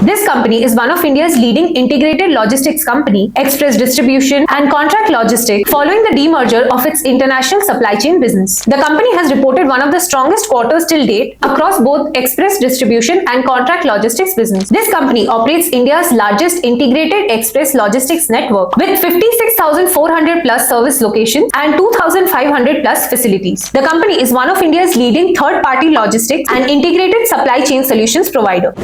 This company is one of India's leading integrated logistics company, express distribution and contract logistics, following the demerger of its international supply chain business. The company has reported one of the strongest quarters till date across both express distribution and contract logistics business. This company operates India's largest integrated express logistics network with 56,400 plus service locations and 2,500 plus facilities. The company is one of India's leading third-party logistics and integrated supply chain solutions provider.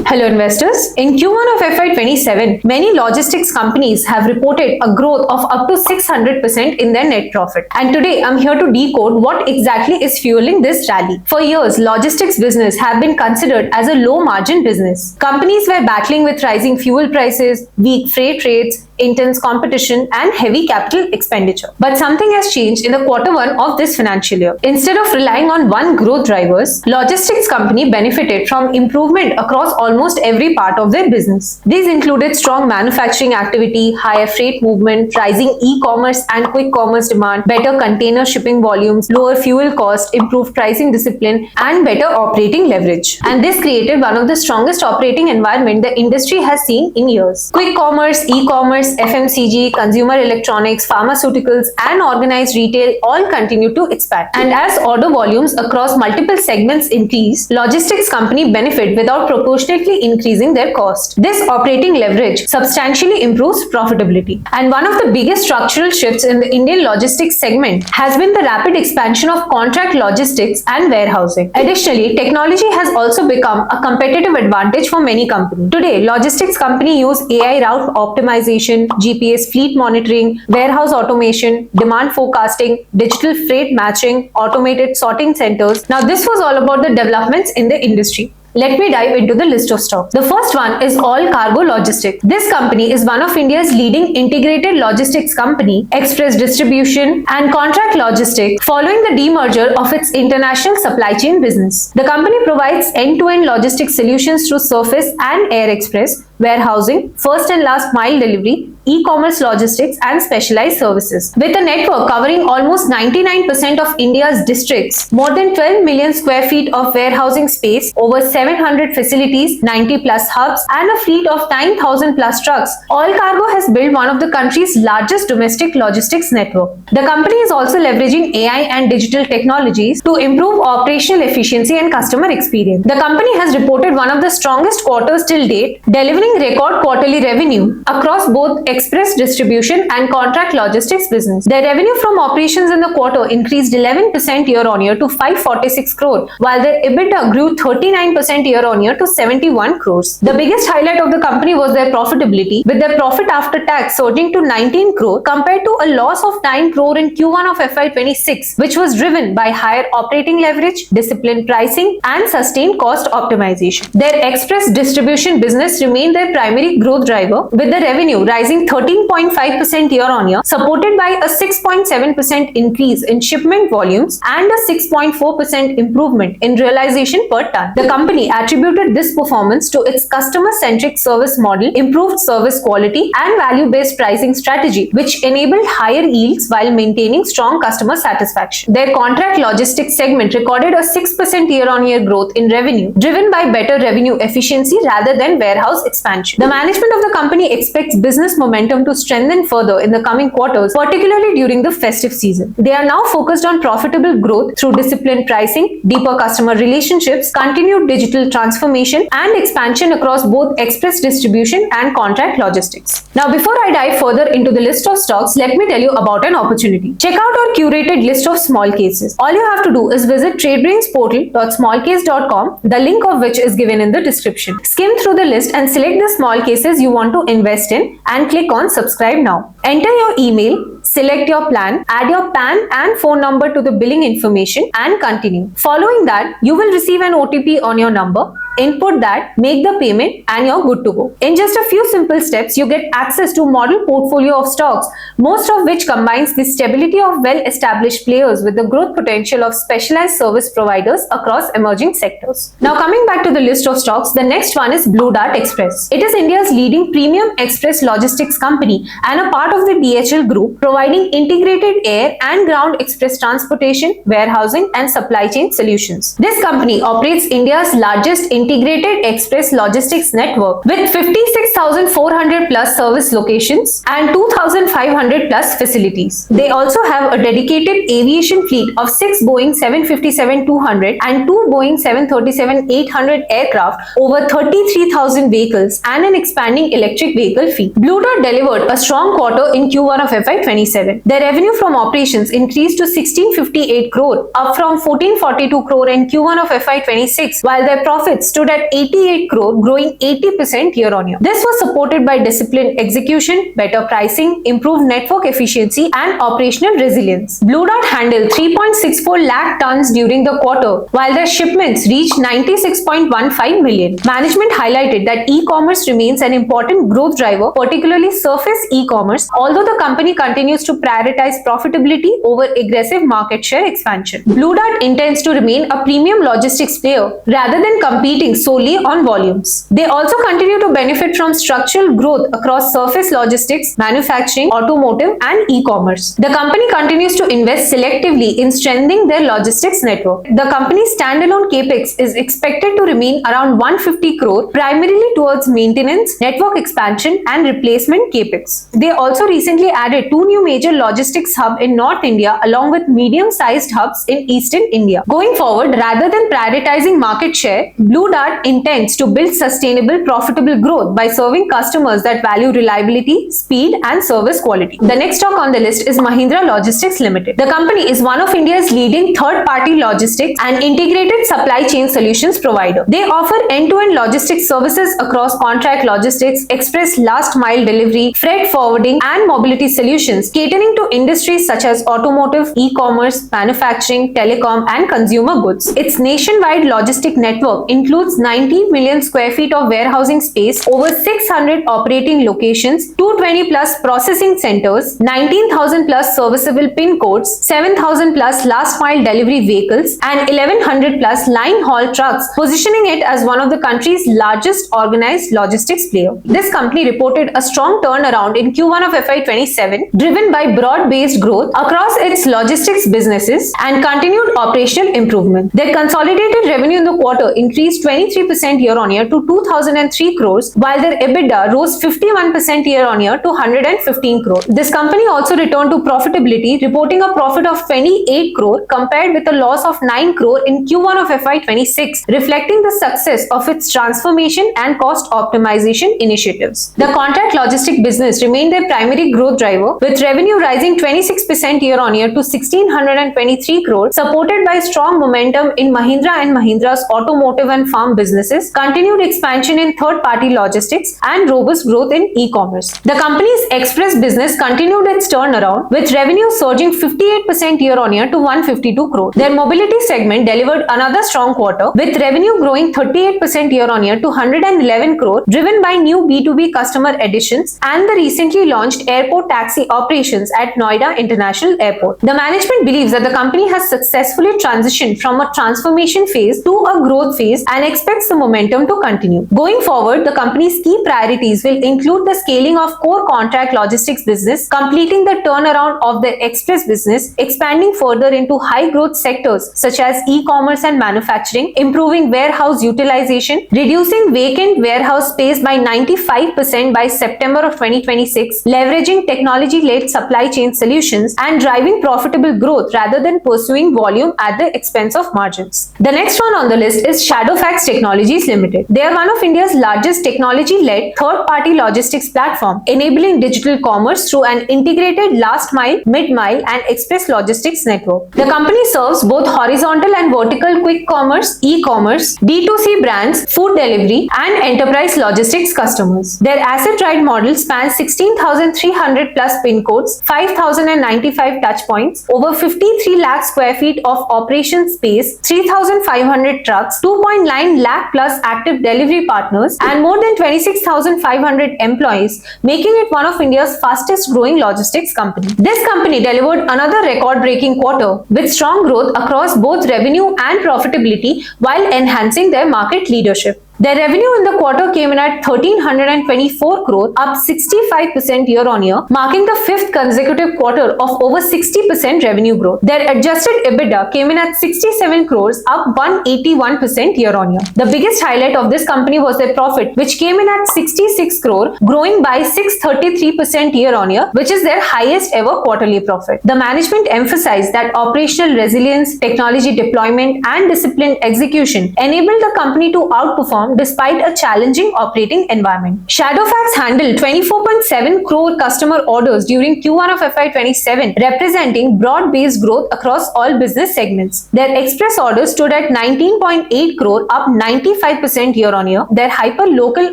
Hello investors. In Q1 of FY27, many logistics companies have reported a growth of up to 600% in their net profit. And today I'm here to decode what exactly is fueling this rally. For years, logistics business have been considered as a low margin business. Companies were battling with rising fuel prices, weak freight rates, intense competition and heavy capital expenditure. But something has changed in the Q1 of this financial year. Instead of relying on one growth drivers, logistics company benefited from improvement across almost every part of their business. These included strong manufacturing activity, higher freight movement, rising e-commerce and quick commerce demand, better container shipping volumes, lower fuel cost, improved pricing discipline and better operating leverage. And this created one of the strongest operating environment the industry has seen in years. Quick commerce, e-commerce, FMCG, consumer electronics, pharmaceuticals and organized retail all continue to expand. And as order volumes across multiple segments increase, logistics company benefit without proportionately increasing their cost. This operating leverage substantially improves profitability. And one of the biggest structural shifts in the Indian logistics segment has been the rapid expansion of contract logistics and warehousing. Additionally, technology has also become a competitive advantage for many companies. Today, logistics companies use AI route optimization, GPS fleet monitoring, warehouse automation, demand forecasting, digital freight matching, automated sorting centers. Now, this was all about the developments in the industry. Let me dive into the list of stocks. The first one is Allcargo Logistics. This company is one of India's leading integrated logistics company, express distribution and contract logistics, following the demerger of its international supply chain business. The company provides end-to-end logistics solutions through surface and air express, warehousing, first and last mile delivery, e-commerce logistics and specialized services. With a network covering almost 99% of India's districts, more than 12 million square feet of warehousing space, over 700 facilities, 90 plus hubs and a fleet of 9,000 plus trucks, Allcargo has built one of the country's largest domestic logistics network. The company is also leveraging AI and digital technologies to improve operational efficiency and customer experience. The company has reported one of the strongest quarters till date, delivering record quarterly revenue across both express distribution and contract logistics business. Their revenue from operations in the quarter increased 11% year-on-year to 546 crore, while their EBITDA grew 39% year-on-year to 71 crores. The biggest highlight of the company was their profitability, with their profit after tax surging to 19 crore compared to a loss of 9 crore in Q1 of FY26, which was driven by higher operating leverage, disciplined pricing and sustained cost optimization. Their express distribution business remained their primary growth driver, with the revenue rising 13.5% year-on-year, supported by a 6.7% increase in shipment volumes and a 6.4% improvement in realization per ton. The company attributed this performance to its customer-centric service model, improved service quality and value-based pricing strategy, which enabled higher yields while maintaining strong customer satisfaction. Their contract logistics segment recorded a 6% year-on-year growth in revenue, driven by better revenue efficiency rather than warehouse expansion. The management of the company expects business momentum to strengthen further in the coming quarters, particularly during the festive season. They are now focused on profitable growth through disciplined pricing, deeper customer relationships, continued digital transformation, and expansion across both express distribution and contract logistics. Now, before I dive further into the list of stocks, let me tell you about an opportunity. Check out our curated list of small cases. All you have to do is visit tradebrainsportal.smallcase.com, the link of which is given in the description. Skim through the list and select the small cases you want to invest in and click on subscribe now. Enter your email, select your plan, add your PAN and phone number to the billing information and continue. Following that, you will receive an OTP on your number. Input that, make the payment and you're good to go. In just a few simple steps, you get access to model portfolio of stocks, most of which combines the stability of well-established players with the growth potential of specialized service providers across emerging sectors. Now, coming back to the list of stocks, the next one is Blue Dart Express. It is India's leading premium express logistics company and a part of the DHL group, providing integrated air and ground express transportation, warehousing and supply chain solutions. This company operates India's largest integrated express logistics network with 56,400 plus service locations and 2,500 plus facilities. They also have a dedicated aviation fleet of 6 Boeing 757-200 and 2 Boeing 737-800 aircraft, over 33,000 vehicles, and an expanding electric vehicle fleet. Blue Dart delivered a strong quarter in Q1 of FY27. Their revenue from operations increased to 1658 crore, up from 1442 crore in Q1 of FY26, while their profits stood at 88 crore, growing 80% year-on-year. This was supported by disciplined execution, better pricing, improved network efficiency, and operational resilience. Blue Dart handled 3.64 lakh tons during the quarter, while their shipments reached 96.15 million. Management highlighted that e-commerce remains an important growth driver, particularly surface e-commerce, although the company continues to prioritize profitability over aggressive market share expansion. Blue Dart intends to remain a premium logistics player rather than competing solely on volumes. They also continue to benefit from structural growth across surface logistics, manufacturing, automotive, and e-commerce. The company continues to invest selectively in strengthening their logistics network. The company's standalone capex is expected to remain around 150 crore, primarily towards maintenance, network expansion, and replacement capex. They also recently added 2 new major logistics hubs in North India along with medium-sized hubs in Eastern India. Going forward, rather than prioritizing market share, Blue Dart intends to build sustainable, profitable growth by serving customers that value reliability, speed, and service quality. The next stock on the list is Mahindra Logistics Limited. The company is one of India's leading third-party logistics and integrated supply chain solutions provider. They offer end-to-end logistics services across contract logistics, express last-mile delivery, freight forwarding, and mobility solutions, catering to industries such as automotive, e-commerce, manufacturing, telecom, and consumer goods. Its nationwide logistic network includes 90 million square feet of warehousing space, over 600 operating locations, 220 plus processing centers, 19,000 plus serviceable PIN codes, 7,000 plus last-mile delivery vehicles, and 1,100 plus line haul trucks, positioning it as one of the country's largest organized logistics player. This company reported a strong turnaround in Q1 of FY27, driven by broad-based growth across its logistics businesses and continued operational improvement. Their consolidated revenue in the quarter increased 23% year-on-year to 2,003 crores, while their EBITDA rose 51% year-on-year to 115 crore. This company also returned to profitability, reporting a profit of 28 crore compared with a loss of 9 crore in Q1 of FY26, reflecting the success of its transformation and cost optimization initiatives. The contract logistic business remained their primary growth driver, with revenue rising 26% year-on-year to 1,623 crore, supported by strong momentum in Mahindra and Mahindra's automotive and farm businesses, continued expansion in third-party logistics, and robust growth in e-commerce. The company's express business continued its turnaround, with revenue surging 58% year-on-year to 152 crore. Their mobility segment delivered another strong quarter, with revenue growing 38% year-on-year to 111 crore, driven by new B2B customer additions and the recently launched airport taxi operations at Noida International Airport. The management believes that the company has successfully transitioned from a transformation phase to a growth phase and expects the momentum to continue. Going forward, the company's key priorities will include the scaling of core contract logistics business, completing the turnaround of the express business, expanding further into high-growth sectors such as e-commerce and manufacturing, improving warehouse utilization, reducing vacant warehouse space by 95% by September of 2026, leveraging technology-led supply chain solutions, and driving profitable growth rather than pursuing volume at the expense of margins. The next one on the list is Shadowfax Technologies Limited. They are one of India's largest technology-led third-party logistics platform, enabling digital commerce through an integrated last-mile, mid-mile, and express logistics network. The company serves both horizontal and vertical quick commerce, e-commerce, D2C brands, food delivery, and enterprise logistics customers. Their asset-light model spans 16,300 plus PIN codes, 5,095 touch points, over 53 lakh square feet of operation space, 3,500 trucks, 2.9 lakh plus active delivery partners, and more than 26,500 employees, making it one of India's fastest growing logistics company. This company delivered another record-breaking quarter with strong growth across both revenue and profitability while enhancing their market leadership. Their revenue in the quarter came in at 1,324 crore, up 65% year-on-year, marking the fifth consecutive quarter of over 60% revenue growth. Their adjusted EBITDA came in at 67 crores, up 181% year-on-year. The biggest highlight of this company was their profit, which came in at 66 crore, growing by 633% year-on-year, which is their highest ever quarterly profit. The management emphasized that operational resilience, technology deployment, and disciplined execution enabled the company to outperform despite a challenging operating environment. Shadowfax handled 24.7 crore customer orders during Q1 of FY27, representing broad-based growth across all business segments. Their express orders stood at 19.8 crore, up 95% year-on-year. Their hyper-local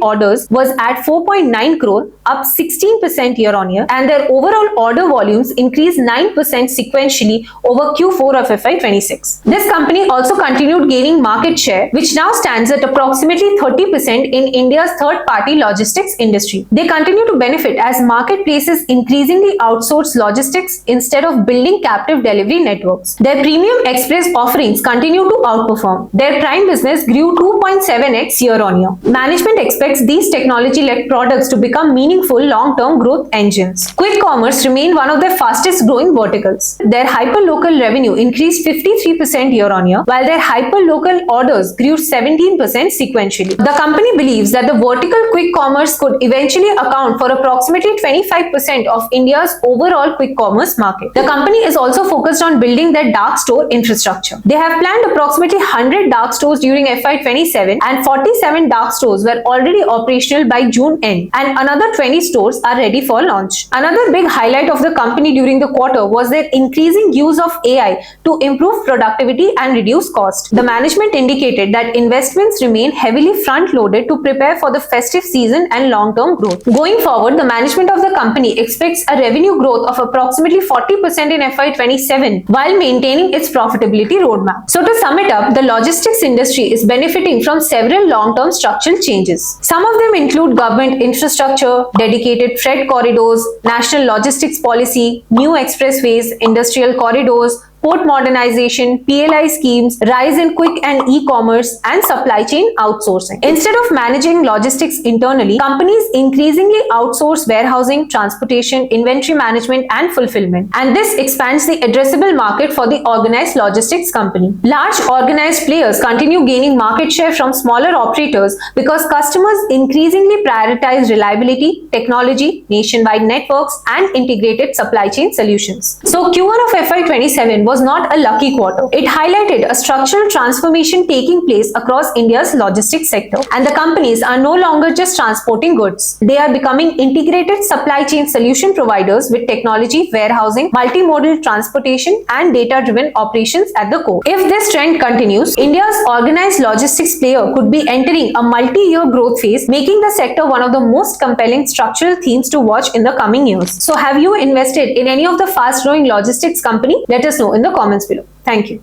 orders was at 4.9 crore, up 16% year-on-year, and their overall order volumes increased 9% sequentially over Q4 of FY26. This company also continued gaining market share, which now stands at approximately 30% in India's third-party logistics industry. They continue to benefit as marketplaces increasingly outsource logistics instead of building captive delivery networks. Their premium express offerings continue to outperform. Their prime business grew 2.7x year-on-year. Management expects these technology-led products to become meaningful long-term growth engines. Quick commerce remained one of their fastest-growing verticals. Their hyperlocal revenue increased 53% year-on-year, while their hyperlocal orders grew 17% sequentially. The company believes that the vertical quick commerce could eventually account for approximately 25% of India's overall quick commerce market. The company is also focused on building their dark store infrastructure. They have planned approximately 100 dark stores during FY27, and 47 dark stores were already operational by June end, and another 20 stores are ready for launch. Another big highlight of the company during the quarter was their increasing use of AI to improve productivity and reduce cost. The management indicated that investments remain heavily front-loaded to prepare for the festive season and long-term growth. Going forward, the management of the company expects a revenue growth of approximately 40% in FY27 while maintaining its profitability roadmap. So to sum it up, the logistics industry is benefiting from several long-term structural changes. Some of them include government infrastructure, dedicated freight corridors, national logistics policy, new expressways, industrial corridors, port modernization, PLI schemes, rise in quick and e-commerce, and supply chain outsourcing. Instead of managing logistics internally, companies increasingly outsource warehousing, transportation, inventory management, and fulfillment. And this expands the addressable market for the organized logistics company. Large organized players continue gaining market share from smaller operators because customers increasingly prioritize reliability, technology, nationwide networks, and integrated supply chain solutions. So Q1 of FY27 was not a lucky quarter. It highlighted a structural transformation taking place across India's logistics sector, and the companies are no longer just transporting goods. They are becoming integrated supply chain solution providers with technology, warehousing, multimodal transportation, and data-driven operations at the core. If this trend continues, India's organized logistics player could be entering a multi-year growth phase, making the sector one of the most compelling structural themes to watch in the coming years. So have you invested in any of the fast-growing logistics company? Let us know in the comments below. Thank you.